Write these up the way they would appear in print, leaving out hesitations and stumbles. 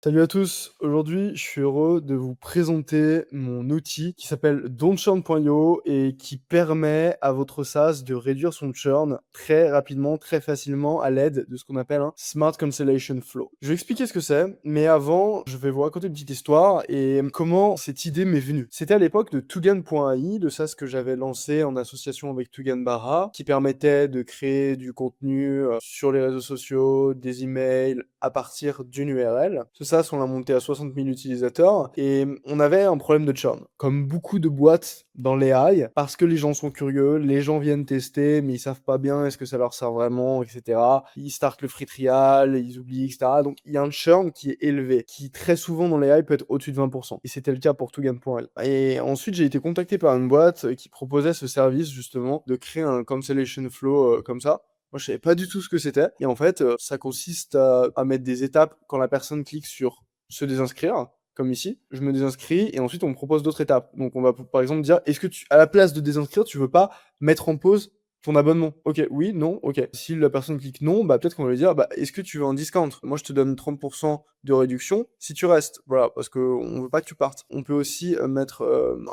Salut à tous, aujourd'hui je suis heureux de vous présenter mon outil qui s'appelle don'tchurn.io et qui permet à votre SaaS de réduire son churn très rapidement, très facilement à l'aide de ce qu'on appelle un Smart Cancellation Flow. Je vais expliquer ce que c'est, mais avant je vais vous raconter une petite histoire et comment cette idée m'est venue. C'était à l'époque de Tugan.ai, le SaaS que j'avais lancé en association avec Tugan Barra, qui permettait de créer du contenu sur les réseaux sociaux, des emails à partir d'une URL. Ce SaaS, on l'a monté à 60 000 utilisateurs et on avait un problème de churn. Comme beaucoup de boîtes dans l'AI, parce que les gens sont curieux, les gens viennent tester, mais ils savent pas bien est-ce que ça leur sert vraiment, etc. Ils startent le free trial, ils oublient, etc. Donc il y a un churn qui est élevé, qui très souvent dans l'AI peut être au-dessus de 20%. Et c'était le cas pour Tugan.l. Et ensuite, j'ai été contacté par une boîte qui proposait ce service justement de créer un cancellation flow comme ça. Moi, je savais pas du tout ce que c'était. Et en fait, ça consiste à mettre des étapes quand la personne clique sur se désinscrire, comme ici. Je me désinscris et ensuite on me propose d'autres étapes. Donc on va par exemple dire, est-ce que à la place de désinscrire, tu veux pas mettre en pause ton abonnement? Ok, oui, non, ok. Si la personne clique non, bah peut-être qu'on va lui dire, bah est-ce que tu veux un discount? Moi, je te donne 30% de réduction si tu restes. Voilà, parce que on veut pas que tu partes. On peut aussi mettre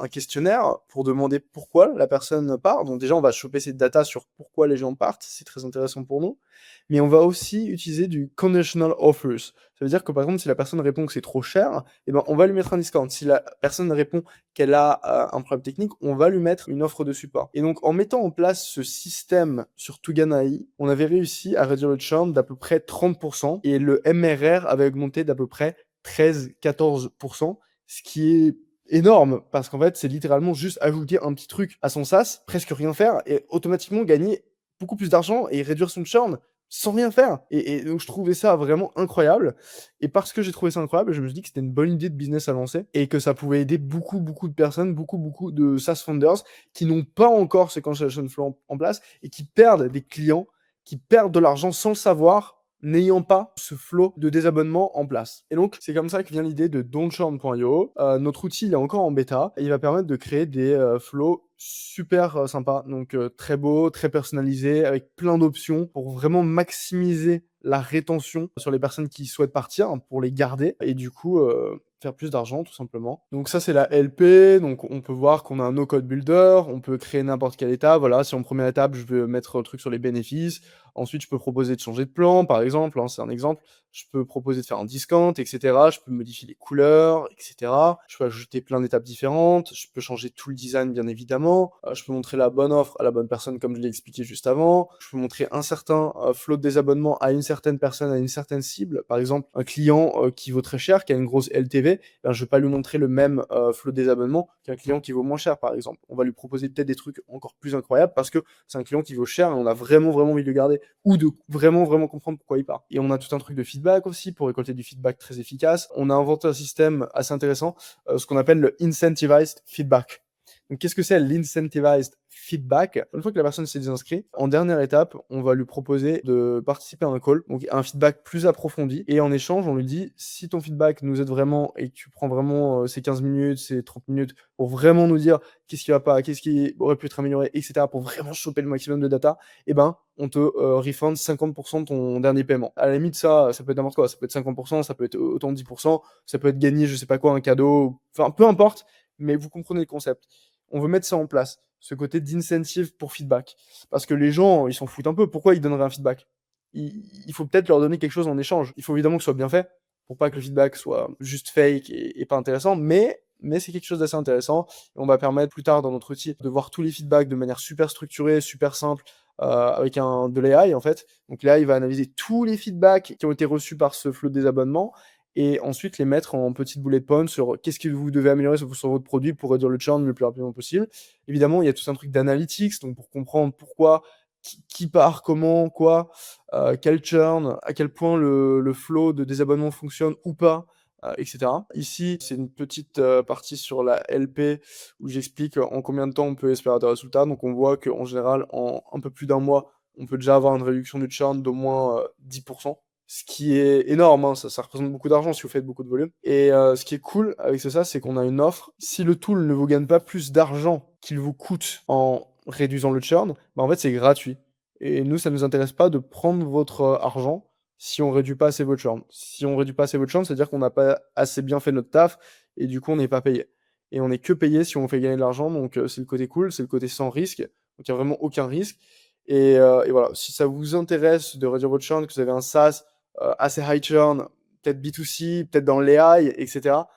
un questionnaire pour demander pourquoi la personne part. Donc déjà, on va choper cette data sur pourquoi les gens partent. C'est très intéressant pour nous. Mais on va aussi utiliser du conditional offers. Ça veut dire que par exemple, si la personne répond que c'est trop cher, eh ben, on va lui mettre un discount. Si la personne répond qu'elle a un problème technique, on va lui mettre une offre de support. Et donc, en mettant en place ce système sur Tugan.ai, on avait réussi à réduire le churn d'à peu près 30% et le MRR avait augmenté d'à peu près 13-14%, ce qui est énorme parce qu'en fait, c'est littéralement juste ajouter un petit truc à son SaaS, presque rien faire et automatiquement gagner beaucoup plus d'argent et réduire son churn sans rien faire. Et donc, je trouvais ça vraiment incroyable. Et parce que j'ai trouvé ça incroyable, je me suis dit que c'était une bonne idée de business à lancer et que ça pouvait aider beaucoup, beaucoup de personnes, beaucoup, beaucoup de SaaS founders qui n'ont pas encore ce cancellation flow en place et qui perdent des clients, qui perdent de l'argent sans le savoir, n'ayant pas ce flow de désabonnement en place. Et donc, c'est comme ça que vient l'idée de don'tchurn.io. Notre outil, il est encore en bêta et il va permettre de créer des flows super sympas. Donc, très beau, très personnalisé, avec plein d'options pour vraiment maximiser la rétention sur les personnes qui souhaitent partir pour les garder et du coup faire plus d'argent tout simplement. Donc ça c'est la LP, donc on peut voir qu'on a un no-code builder, on peut créer n'importe quelle étape, voilà, si en première étape je veux mettre un truc sur les bénéfices, ensuite je peux proposer de changer de plan par exemple, hein, c'est un exemple, je peux proposer de faire un discount, etc. Je peux modifier les couleurs, etc. Je peux ajouter plein d'étapes différentes, je peux changer tout le design bien évidemment, je peux montrer la bonne offre à la bonne personne comme je l'ai expliqué juste avant, je peux montrer un certain flow de désabonnement à une certaine personne, à une certaine cible, par exemple un client qui vaut très cher, qui a une grosse LTV, ben, je vais pas lui montrer le même flow de désabonnement qu'un client qui vaut moins cher par exemple. On va lui proposer peut-être des trucs encore plus incroyables parce que c'est un client qui vaut cher et on a vraiment vraiment envie de le garder ou de vraiment vraiment comprendre pourquoi il part. Et on a tout un truc de feedback aussi pour récolter du feedback très efficace. On a inventé un système assez intéressant, ce qu'on appelle le incentivized feedback. Donc, qu'est-ce que c'est l'incentivized feedback? Une fois que la personne s'est désinscrite, en dernière étape, on va lui proposer de participer à un call, donc un feedback plus approfondi. Et en échange, on lui dit, si ton feedback nous aide vraiment et que tu prends vraiment ces 15 minutes, ces 30 minutes pour vraiment nous dire qu'est-ce qui va pas, qu'est-ce qui aurait pu être amélioré, etc., pour vraiment choper le maximum de data, eh ben, on te refund 50% de ton dernier paiement. À la limite, ça peut être n'importe quoi. Ça peut être 50%, ça peut être autant de 10%, ça peut être gagné, je sais pas quoi, un cadeau, enfin, peu importe, mais vous comprenez le concept. On veut mettre ça en place, ce côté d'incentive pour feedback. Parce que les gens, ils s'en foutent un peu. Pourquoi ils donneraient un feedback? Il faut peut-être leur donner quelque chose en échange. Il faut évidemment que ce soit bien fait, pour pas que le feedback soit juste fake et pas intéressant, mais c'est quelque chose d'assez intéressant. Et on va permettre plus tard dans notre outil de voir tous les feedbacks de manière super structurée, super simple, avec de l'AI en fait. Donc l'AI va analyser tous les feedbacks qui ont été reçus par ce flot de désabonnement et ensuite les mettre en petites bullet points sur qu'est-ce que vous devez améliorer sur votre produit pour réduire le churn le plus rapidement possible. Évidemment, il y a tout un truc d'analytics, donc pour comprendre pourquoi, qui part, comment, quoi, quel churn, à quel point le flow de désabonnement fonctionne ou pas, etc. Ici, c'est une petite partie sur la LP où j'explique en combien de temps on peut espérer des résultats. Donc on voit qu'en général, en un peu plus d'un mois, on peut déjà avoir une réduction du churn d'au moins 10%. Ce qui est énorme, hein, ça représente beaucoup d'argent si vous faites beaucoup de volume. Et ce qui est cool avec ça, c'est qu'on a une offre. Si le tool ne vous gagne pas plus d'argent qu'il vous coûte en réduisant le churn, bah en fait c'est gratuit. Et nous, ça ne nous intéresse pas de prendre votre argent si on réduit pas assez votre churn. Si on réduit pas assez votre churn, c'est-à-dire qu'on n'a pas assez bien fait notre taf et du coup, on n'est pas payé. Et on est que payé si on fait gagner de l'argent, donc c'est le côté cool, c'est le côté sans risque, donc il y a vraiment aucun risque et voilà. Si ça vous intéresse de réduire votre churn, que vous avez un SaaS, assez high churn, peut-être B2C, peut-être dans l'AI et cetera,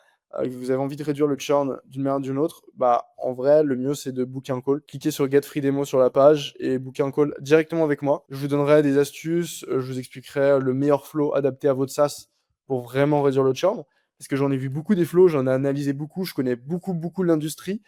que vous avez envie de réduire le churn d'une manière ou d'une autre, bah, en vrai, le mieux, c'est de booker un call. Cliquez sur Get Free Demo sur la page et booker un call directement avec moi. Je vous donnerai des astuces, je vous expliquerai le meilleur flow adapté à votre SaaS pour vraiment réduire le churn. Parce que j'en ai vu beaucoup des flows, j'en ai analysé beaucoup, je connais beaucoup l'industrie,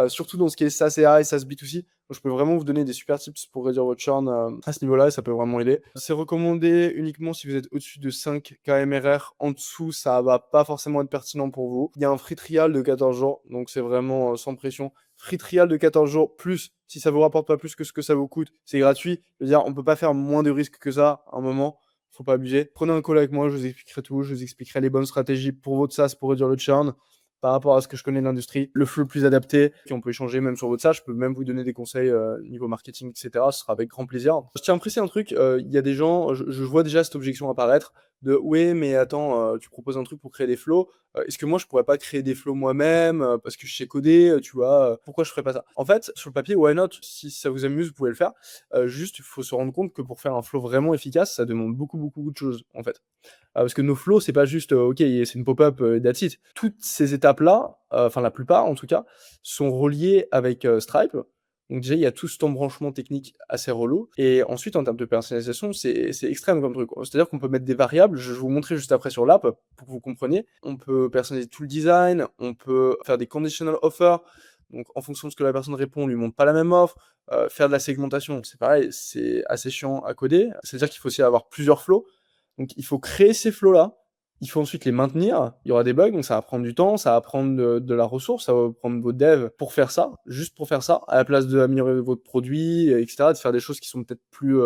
surtout dans ce qui est SaaS AI, SaaS B2C. Donc je peux vraiment vous donner des super tips pour réduire votre churn à ce niveau-là et ça peut vraiment aider. C'est recommandé uniquement si vous êtes au-dessus de 5 KMRR. En dessous, ça va pas forcément être pertinent pour vous. Il y a un free trial de 14 jours, donc c'est vraiment sans pression. Free trial de 14 jours, plus si ça vous rapporte pas plus que ce que ça vous coûte, c'est gratuit. Je veux dire, on peut pas faire moins de risques que ça à un moment. Faut pas abuser. Prenez un call avec moi, je vous expliquerai tout, je vous expliquerai les bonnes stratégies pour votre SaaS pour réduire le churn par rapport à ce que je connais de l'industrie, le flow le plus adapté, puis on peut échanger même sur votre SaaS, je peux même vous donner des conseils niveau marketing, etc. Ce sera avec grand plaisir. Je tiens à préciser un truc, il y a des gens, je vois déjà cette objection apparaître, de oui, mais attends, tu proposes un truc pour créer des flows, est-ce que moi je pourrais pas créer des flows moi-même, parce que je sais coder, tu vois, pourquoi je ferais pas ça? En fait, sur le papier, why not? Si ça vous amuse, vous pouvez le faire. Juste, il faut se rendre compte que pour faire un flow vraiment efficace, ça demande beaucoup de choses, en fait. Parce que nos flows, c'est pas juste, OK, c'est une pop-up, that's it. Toutes ces étapes-là, enfin la plupart en tout cas, sont reliées avec, Stripe. Donc déjà, il y a tout cet embranchement technique assez relou et ensuite en termes de personnalisation, c'est extrême comme truc. C'est-à-dire qu'on peut mettre des variables, je vais vous montrer juste après sur l'app pour que vous compreniez. On peut personnaliser tout le design, on peut faire des conditional offers, donc en fonction de ce que la personne répond, on lui montre pas la même offre. Faire de la segmentation, c'est pareil, c'est assez chiant à coder. C'est-à-dire qu'il faut aussi avoir plusieurs flows. Donc il faut créer ces flows-là, il faut ensuite les maintenir, il y aura des bugs, donc ça va prendre du temps, ça va prendre de la ressource, ça va prendre vos devs pour faire ça, juste pour faire ça, à la place d'améliorer votre produit, etc., de faire des choses qui sont peut-être plus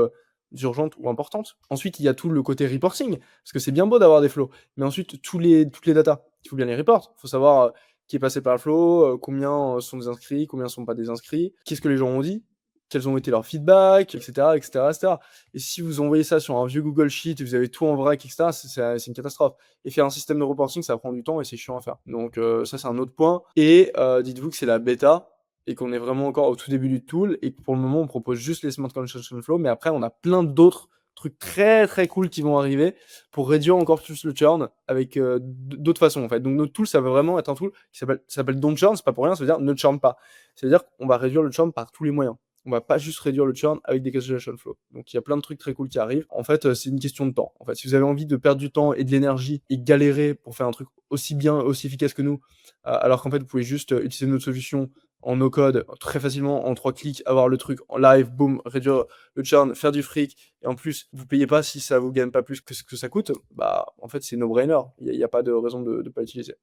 urgentes ou importantes. Ensuite, il y a tout le côté reporting, parce que c'est bien beau d'avoir des flows, mais ensuite, toutes les datas, il faut bien les report, il faut savoir qui est passé par le flow, combien sont des inscrits, combien sont pas des inscrits, qu'est-ce que les gens ont dit, quels ont été leurs feedbacks, etc., etc., etc. Et si vous envoyez ça sur un vieux Google Sheet et vous avez tout en vrac, etc., c'est une catastrophe. Et faire un système de reporting, ça prend du temps et c'est chiant à faire. Donc ça, c'est un autre point. Et dites-vous que c'est la bêta et qu'on est vraiment encore au tout début du tool et que pour le moment, on propose juste les Smart Conversation Flow, mais après, on a plein d'autres trucs très cool qui vont arriver pour réduire encore plus le churn avec d'autres façons en fait. Donc notre tool, ça va vraiment être un tool qui s'appelle Don't Churn, c'est pas pour rien, ça veut dire ne churn pas. Ça veut dire qu'on va réduire le churn par tous les moyens. On va pas juste réduire le churn avec des cancellation flow. Donc il y a plein de trucs très cool qui arrivent. En fait, c'est une question de temps. En fait, si vous avez envie de perdre du temps et de l'énergie et galérer pour faire un truc aussi bien, aussi efficace que nous, alors qu'en fait, vous pouvez juste utiliser notre solution en no code très facilement en 3 clics, avoir le truc en live, boum, réduire le churn, faire du fric et en plus vous payez pas si ça vous gagne pas plus que ce que ça coûte, bah en fait c'est no brainer. Il y a pas de raison de pas l'utiliser.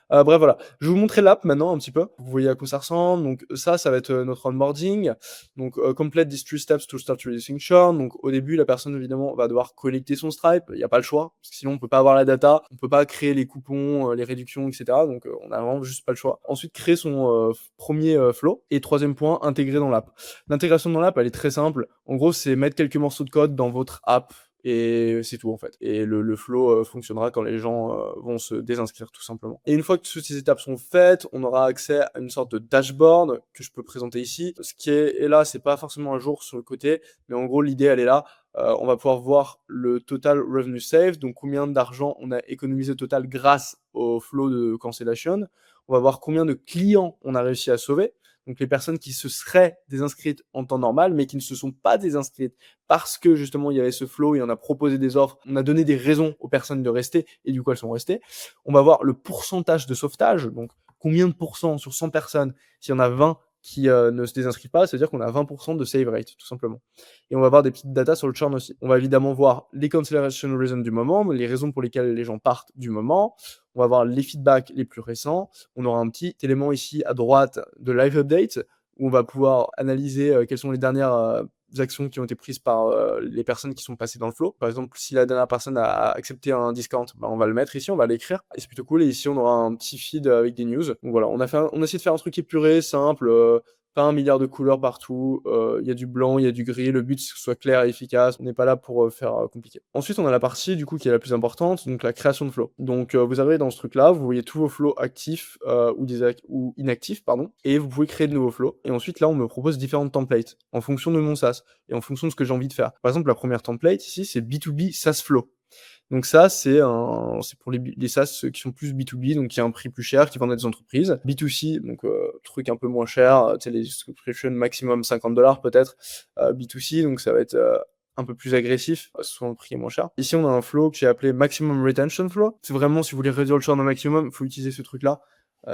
Bref, voilà. Je vais vous montrer l'app maintenant un petit peu. Vous voyez à quoi ça ressemble. Donc ça va être notre onboarding. Donc complete these 3 steps to start reducing churn. Donc au début, la personne évidemment va devoir connecter son Stripe. Il n'y a pas le choix, parce que sinon on peut pas avoir la data, on peut pas créer les coupons, les réductions, etc. Donc on a vraiment juste pas le choix. Ensuite, créer son premier flow. Et troisième point, intégrer dans l'app. L'intégration dans l'app, elle est très simple. En gros, c'est mettre quelques morceaux de code dans votre app et c'est tout en fait. Et le flow fonctionnera quand les gens vont se désinscrire tout simplement. Et une fois que toutes ces étapes sont faites, on aura accès à une sorte de dashboard que je peux présenter ici. Ce qui est là, c'est pas forcément un jour sur le côté, mais en gros l'idée elle est là. On va pouvoir voir le total revenue saved, donc combien d'argent on a économisé au total grâce au flow de cancellation. On va voir combien de clients on a réussi à sauver. Donc les personnes qui se seraient désinscrites en temps normal, mais qui ne se sont pas désinscrites parce que justement il y avait ce flow et on a proposé des offres, on a donné des raisons aux personnes de rester et du coup elles sont restées. On va voir le pourcentage de sauvetage, donc combien de pourcents sur 100 personnes, s'il y en a 20 qui ne se désinscrivent pas, c'est-à-dire qu'on a 20% de save rate, tout simplement. Et on va voir des petites datas sur le churn aussi. On va évidemment voir les cancellation reasons du moment, les raisons pour lesquelles les gens partent du moment. On va voir les feedbacks les plus récents. On aura un petit élément ici à droite de live update où on va pouvoir analyser quelles sont les dernières actions qui ont été prises par les personnes qui sont passées dans le flow. Par exemple, si la dernière personne a accepté un discount, bah, on va le mettre ici, on va l'écrire. Et c'est plutôt cool. Et ici, on aura un petit feed avec des news. Donc voilà, on a essayé de faire un truc épuré, simple, pas 1 milliard de couleurs partout, il y a du blanc, il y a du gris, le but c'est que ce soit clair et efficace, on n'est pas là pour, faire, compliqué. Ensuite, on a la partie du coup qui est la plus importante, donc la création de flow. Donc, vous arrivez dans ce truc-là, vous voyez tous vos flows actifs, ou inactifs pardon, et vous pouvez créer de nouveaux flows et ensuite là, on me propose différentes templates en fonction de mon SaaS et en fonction de ce que j'ai envie de faire. Par exemple, la première template ici, c'est B2B SaaS Flow. Donc ça, c'est pour les SaaS qui sont plus B2B, donc qui a un prix plus cher, qui vendent à des entreprises. B2C, donc truc un peu moins cher, tu sais les subscriptions maximum 50 $ peut-être. B2C, donc ça va être un peu plus agressif, souvent le prix est moins cher. Ici, on a un flow que j'ai appelé Maximum Retention Flow. C'est vraiment, si vous voulez réduire le churn au maximum, il faut utiliser ce truc-là.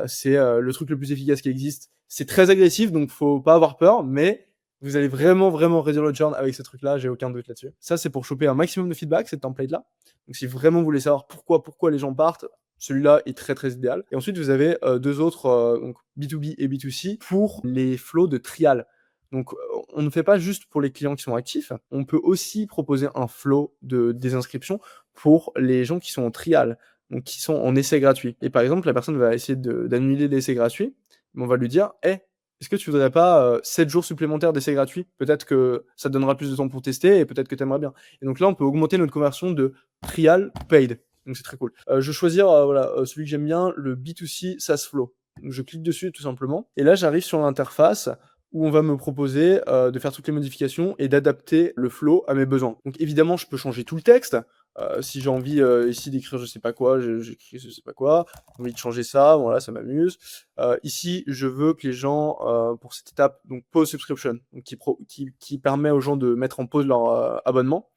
C'est le truc le plus efficace qui existe. C'est très agressif, donc faut pas avoir peur, mais vous allez vraiment, vraiment réduire le churn avec ce truc-là, j'ai aucun doute là-dessus. Ça, c'est pour choper un maximum de feedback, cette template-là. Donc si vraiment vous voulez savoir pourquoi les gens partent, celui-là est très, très idéal. Et ensuite, vous avez, 2 autres, donc B2B et B2C pour les flows de trial. Donc, on ne fait pas juste pour les clients qui sont actifs, on peut aussi proposer un flow de désinscription pour les gens qui sont en trial, donc qui sont en essai gratuit. Et par exemple, la personne va essayer d'annuler l'essai gratuit, mais on va lui dire: «Hey, est-ce que tu voudrais pas, 7 jours supplémentaires d'essai gratuit? Peut-être que ça te donnera plus de temps pour tester et peut-être que tu aimerais bien». Et donc là, on peut augmenter notre conversion de trial paid. Donc c'est très cool. Je vais choisir celui que j'aime bien, le B2C SaaS Flow. Donc je clique dessus tout simplement. Et là, j'arrive sur l'interface où on va me proposer de faire toutes les modifications et d'adapter le flow à mes besoins. Donc évidemment, je peux changer tout le texte. Si j'ai envie ici d'écrire je sais pas quoi, j'écris je sais pas quoi. J'ai envie de changer ça, voilà, ça m'amuse. Ici, je veux que les gens, pour cette étape, donc pause subscription, donc qui permet aux gens de mettre en pause leur abonnement.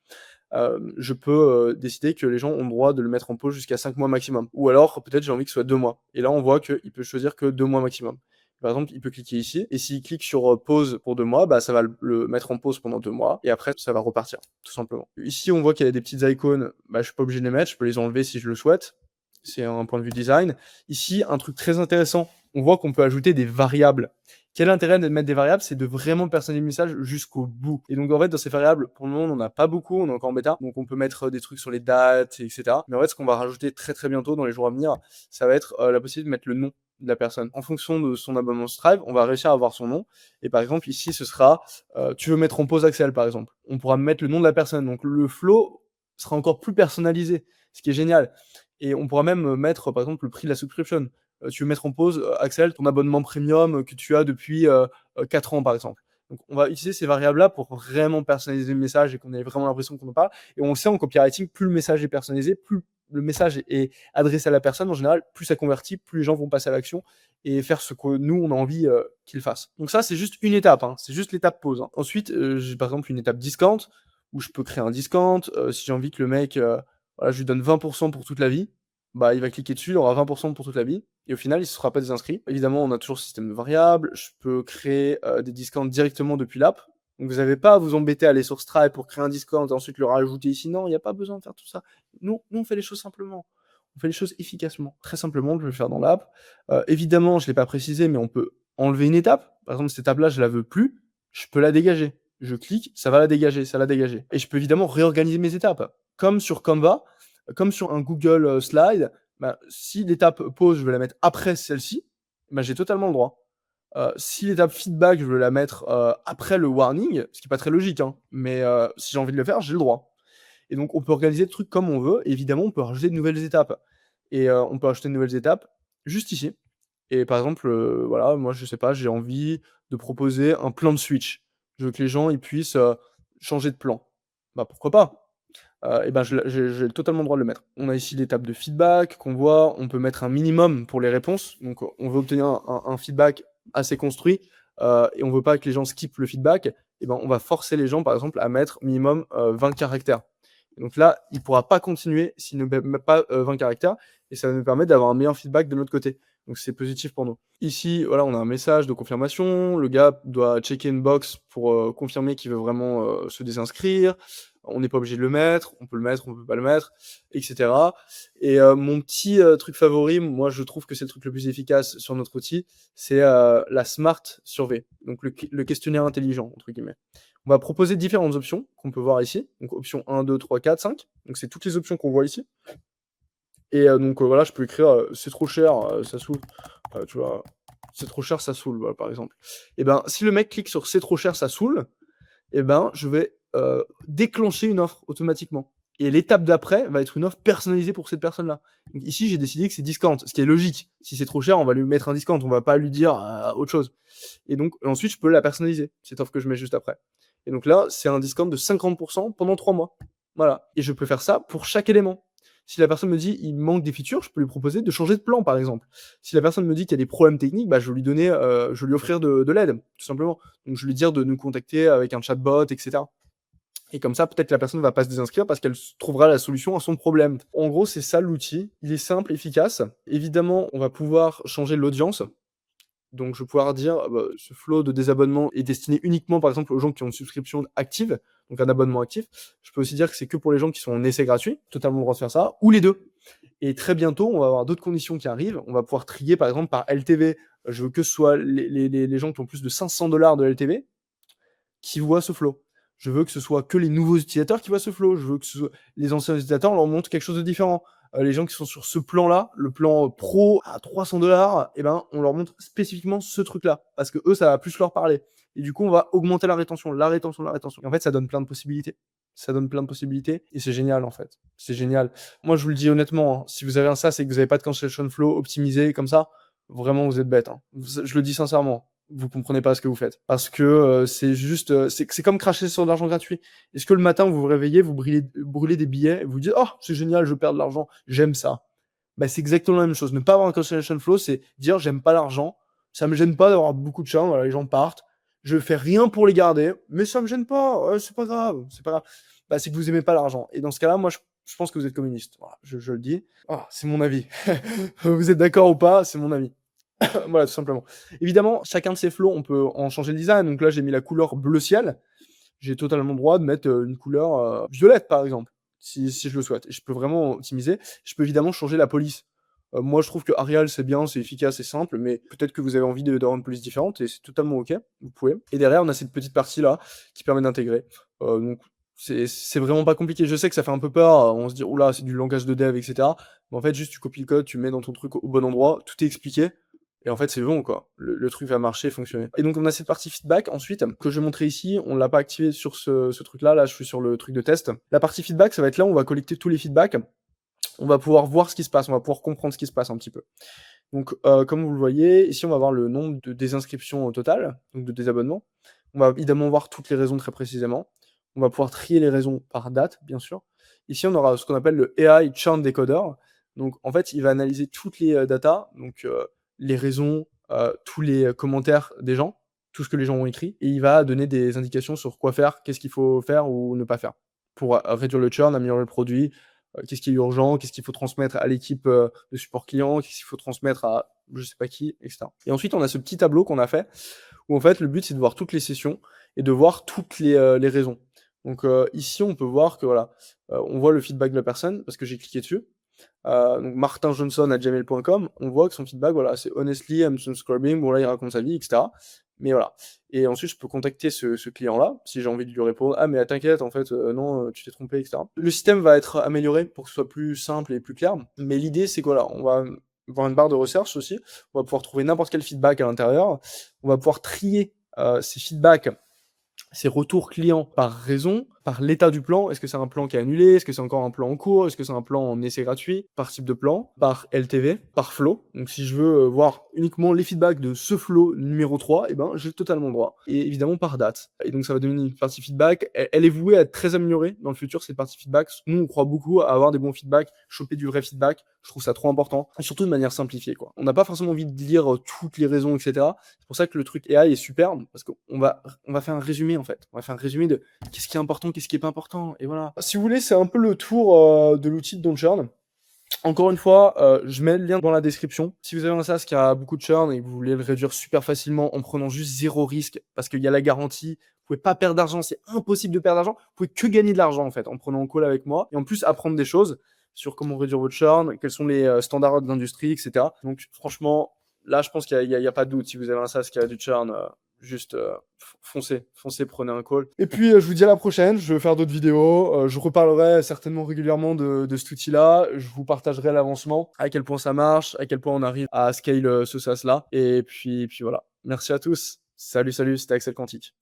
Je peux décider que les gens ont le droit de le mettre en pause jusqu'à 5 mois maximum. Ou alors, peut-être j'ai envie que ce soit 2 mois. Et là, on voit qu'il peut choisir que 2 mois maximum. Par exemple, il peut cliquer ici, et s'il clique sur pause pour 2 mois, bah, ça va le mettre en pause pendant 2 mois, et après, ça va repartir, tout simplement. Ici, on voit qu'il y a des petites icônes, bah, je suis pas obligé de les mettre, je peux les enlever si je le souhaite. C'est un point de vue design. Ici, un truc très intéressant, on voit qu'on peut ajouter des variables. Quel intérêt de mettre des variables? C'est de vraiment personnaliser le message jusqu'au bout. Et donc, en fait, dans ces variables, pour le moment, on n'en a pas beaucoup, on est encore en bêta, donc on peut mettre des trucs sur les dates, etc. Mais en fait, ce qu'on va rajouter très très bientôt dans les jours à venir, ça va être la possibilité de mettre le nom de la personne. En fonction de son abonnement Stripe, on va réussir à avoir son nom. Et par exemple, ici, ce sera tu veux mettre en pause Axel, par exemple. On pourra mettre le nom de la personne. Donc, le flow sera encore plus personnalisé, ce qui est génial. Et on pourra même mettre, par exemple, le prix de la subscription. Tu veux mettre en pause, Axel, ton abonnement premium que tu as depuis 4 ans, par exemple. Donc, on va utiliser ces variables-là pour vraiment personnaliser le message et qu'on ait vraiment l'impression qu'on en parle. Et on le sait en copywriting, plus le message est personnalisé, plus le message est adressé à la personne en général, plus ça convertit, plus les gens vont passer à l'action et faire ce que nous, on a envie qu'ils fassent. Donc ça, c'est juste une étape, hein, c'est juste l'étape pause. Hein. Ensuite, j'ai par exemple une étape discount, où je peux créer un discount. Si j'ai envie que le mec, voilà, je lui donne 20% pour toute la vie, bah, il va cliquer dessus, il aura 20% pour toute la vie. Et au final, il ne sera pas désinscrit. Évidemment, on a toujours le système de variables. Je peux créer des discounts directement depuis l'app. Donc, vous n'avez pas à vous embêter à aller sur Stripe pour créer un discount et ensuite le rajouter ici. Non, il n'y a pas besoin de faire tout ça. Nous, on fait les choses simplement. On fait les choses efficacement. Très simplement, je vais le faire dans l'app. Évidemment, je ne l'ai pas précisé, mais on peut enlever une étape. Par exemple, cette étape-là, je ne la veux plus. Je peux la dégager. Je clique, ça va la dégager, ça l'a dégagée. Et je peux évidemment réorganiser mes étapes. Comme sur Canva, comme sur un Google Slide, bah, si l'étape pause, je veux la mettre après celle-ci, bah, j'ai totalement le droit. Si l'étape feedback, je veux la mettre après le warning, ce qui n'est pas très logique, hein, mais si j'ai envie de le faire, j'ai le droit. Et donc, on peut organiser le truc comme on veut. Et évidemment, on peut rajouter de nouvelles étapes. Et on peut rajouter de nouvelles étapes juste ici. Et par exemple, voilà, moi, je sais pas, j'ai envie de proposer un plan de switch. Je veux que les gens ils puissent changer de plan. Bah, pourquoi pas? Et ben, j'ai totalement le droit de le mettre. On a ici l'étape de feedback qu'on voit, on peut mettre un minimum pour les réponses. Donc, on veut obtenir un feedback assez construit, et on veut pas que les gens skippent le feedback. Et ben, on va forcer les gens, par exemple, à mettre minimum 20 caractères. Et donc là, il pourra pas continuer s'il ne met pas 20 caractères, et ça va nous permettre d'avoir un meilleur feedback de notre côté. Donc c'est positif pour nous. Ici, voilà, on a un message de confirmation. Le gars doit checker une box pour confirmer qu'il veut vraiment se désinscrire. On n'est pas obligé de le mettre, on peut le mettre, on peut pas le mettre, etc. Et mon petit truc favori, moi je trouve que c'est le truc le plus efficace sur notre outil, c'est la Smart Survey, donc le questionnaire intelligent, entre guillemets. On va proposer différentes options qu'on peut voir ici, donc option 1, 2, 3, 4, 5, donc c'est toutes les options qu'on voit ici. Et donc voilà, je peux écrire c'est trop cher, ça s'ouvre, tu vois, c'est trop cher, ça saoule, voilà, par exemple. Et ben, si le mec clique sur c'est trop cher, ça saoule, et ben, je vais déclencher une offre automatiquement. Et l'étape d'après va être une offre personnalisée pour cette personne-là. Donc ici, j'ai décidé que c'est discount, ce qui est logique. Si c'est trop cher, on va lui mettre un discount, on va pas lui dire autre chose. Et donc ensuite, je peux la personnaliser, cette offre que je mets juste après. Et donc là, c'est un discount de 50% pendant 3 mois. Voilà. Et je peux faire ça pour chaque élément. Si la personne me dit il manque des features, je peux lui proposer de changer de plan, par exemple. Si la personne me dit qu'il y a des problèmes techniques, bah, je vais lui donner, je vais lui offrir de l'aide, tout simplement. Donc je vais lui dire de nous contacter avec un chatbot, etc. Et comme ça, peut-être la personne va pas se désinscrire parce qu'elle trouvera la solution à son problème. En gros, c'est ça l'outil. Il est simple, efficace. Évidemment, on va pouvoir changer l'audience. Donc, je vais pouvoir dire, bah, ce flow de désabonnement est destiné uniquement, par exemple, aux gens qui ont une subscription active, donc un abonnement actif. Je peux aussi dire que c'est que pour les gens qui sont en essai gratuit, totalement le droit de faire ça, ou les deux. Et très bientôt, on va avoir d'autres conditions qui arrivent. On va pouvoir trier, par exemple, par LTV. Je veux que ce soit les gens qui ont plus de $500 de LTV qui voient ce flow. Je veux que ce soit que les nouveaux utilisateurs qui voient ce flow. Je veux que ce soit les anciens utilisateurs, on leur montre quelque chose de différent. Les gens qui sont sur ce plan-là, le plan pro à $300, eh ben, on leur montre spécifiquement ce truc-là. Parce que eux, ça va plus leur parler. Et du coup, on va augmenter la rétention, la rétention, la rétention. Et en fait, ça donne plein de possibilités. Ça donne plein de possibilités. Et c'est génial, en fait. C'est génial. Moi, je vous le dis honnêtement, hein, si vous avez un SaaS et que vous n'avez pas de cancellation flow optimisé comme ça, vraiment, vous êtes bête. Hein. Je le dis sincèrement. Vous comprenez pas ce que vous faites. Parce que c'est juste, c'est comme cracher sur de l'argent gratuit. Est-ce que le matin, vous vous réveillez, vous brûlez des billets, et vous dites, oh, c'est génial, je perds de l'argent, j'aime ça. Bah, c'est exactement la même chose. Ne pas avoir un cancellation flow, c'est dire, j'aime pas l'argent, ça me gêne pas d'avoir beaucoup de churn, voilà, les gens partent, je fais rien pour les garder, mais ça me gêne pas, c'est pas grave, c'est pas grave. Bah, c'est que vous aimez pas l'argent. Et dans ce cas-là, moi, je pense que vous êtes communiste. Voilà, je le dis. Oh, c'est mon avis. Vous êtes d'accord ou pas, c'est mon avis. Voilà, tout simplement. Évidemment, chacun de ces flows, on peut en changer le design. Donc là, j'ai mis la couleur bleu ciel. J'ai totalement le droit de mettre une couleur violette, par exemple, si je le souhaite. Et je peux vraiment optimiser. Je peux évidemment changer la police. Moi, je trouve que Arial, c'est bien, c'est efficace, c'est simple, mais peut-être que vous avez envie d'avoir une police différente, et c'est totalement OK, vous pouvez. Et derrière, on a cette petite partie-là qui permet d'intégrer. Donc, c'est vraiment pas compliqué. Je sais que ça fait un peu peur, on se dit, oula, c'est du langage de dev, etc. Mais en fait, juste tu copies le code, tu mets dans ton truc au bon endroit, tout est expliqué. Et en fait, c'est bon, quoi. Le truc va marcher, fonctionner. Et donc, on a cette partie feedback, ensuite, que je vais montrer ici. On l'a pas activé sur ce truc-là. Là, je suis sur le truc de test. La partie feedback, ça va être là où on va collecter tous les feedbacks. On va pouvoir voir ce qui se passe. On va pouvoir comprendre ce qui se passe un petit peu. Donc, comme vous le voyez, ici, on va voir le nombre de désinscriptions au total, donc de désabonnements. On va évidemment voir toutes les raisons très précisément. On va pouvoir trier les raisons par date, bien sûr. Ici, on aura ce qu'on appelle le AI Churn Decoder. Donc, en fait, il va analyser toutes les datas, donc les raisons, tous les commentaires des gens, tout ce que les gens ont écrit, et il va donner des indications sur quoi faire, qu'est-ce qu'il faut faire ou ne pas faire, pour réduire le churn, améliorer le produit, qu'est-ce qui est urgent, qu'est-ce qu'il faut transmettre à l'équipe de support client, qu'est-ce qu'il faut transmettre à je sais pas qui, etc. Et ensuite, on a ce petit tableau qu'on a fait, où en fait, le but, c'est de voir toutes les sessions et de voir toutes les raisons. Donc ici, on peut voir que voilà, on voit le feedback de la personne, parce que j'ai cliqué dessus. Donc martinjohnson@gmail.com, on voit que son feedback, voilà, c'est honestly, I'm subscribing, bon là, il raconte sa vie, etc. Mais voilà. Et ensuite, je peux contacter ce client-là, si j'ai envie de lui répondre, ah, mais t'inquiète, en fait, non, tu t'es trompé, etc. Le système va être amélioré pour que ce soit plus simple et plus clair, mais l'idée, c'est que voilà, on va avoir une barre de recherche aussi, on va pouvoir trouver n'importe quel feedback à l'intérieur, on va pouvoir trier ces feedbacks, ces retours clients par raison, par l'état du plan. Est-ce que c'est un plan qui est annulé? Est-ce que c'est encore un plan en cours? Est-ce que c'est un plan en essai gratuit? Par type de plan, par LTV, par flow. Donc si je veux voir uniquement les feedbacks de ce flow numéro 3, eh ben, j'ai totalement le droit. Et évidemment par date. Et donc ça va donner une partie feedback. Elle est vouée à être très améliorée dans le futur, cette partie feedback. Nous, on croit beaucoup à avoir des bons feedbacks, choper du vrai feedback. Je trouve ça trop important. Et surtout de manière simplifiée, quoi. On n'a pas forcément envie de lire toutes les raisons, etc. C'est pour ça que le truc AI est superbe, parce qu'on va faire un résumé, en fait. On va faire un résumé de qu'est-ce qui est important, qu'est-ce qui est pas important, et voilà. Si vous voulez, c'est un peu le tour de l'outil de Don't Churn. Encore une fois, je mets le lien dans la description. Si vous avez un SaaS qui a beaucoup de churn et que vous voulez le réduire super facilement en prenant juste 0 risque, parce qu'il y a la garantie, vous pouvez pas perdre d'argent, c'est impossible de perdre d'argent, vous pouvez que gagner de l'argent en fait, en prenant un call avec moi, et en plus apprendre des choses sur comment réduire votre churn, quels sont les standards de l'industrie, etc. Donc franchement, là je pense qu'il y a pas de doute, si vous avez un SaaS qui a du churn, juste, foncez, prenez un call. Et puis, je vous dis à la prochaine, je vais faire d'autres vidéos, je reparlerai certainement régulièrement de cet outil-là. Je vous partagerai l'avancement, à quel point ça marche, à quel point on arrive à scale, ce SaaS-là et puis voilà. Merci à tous. Salut, salut, c'était Axel Quantique.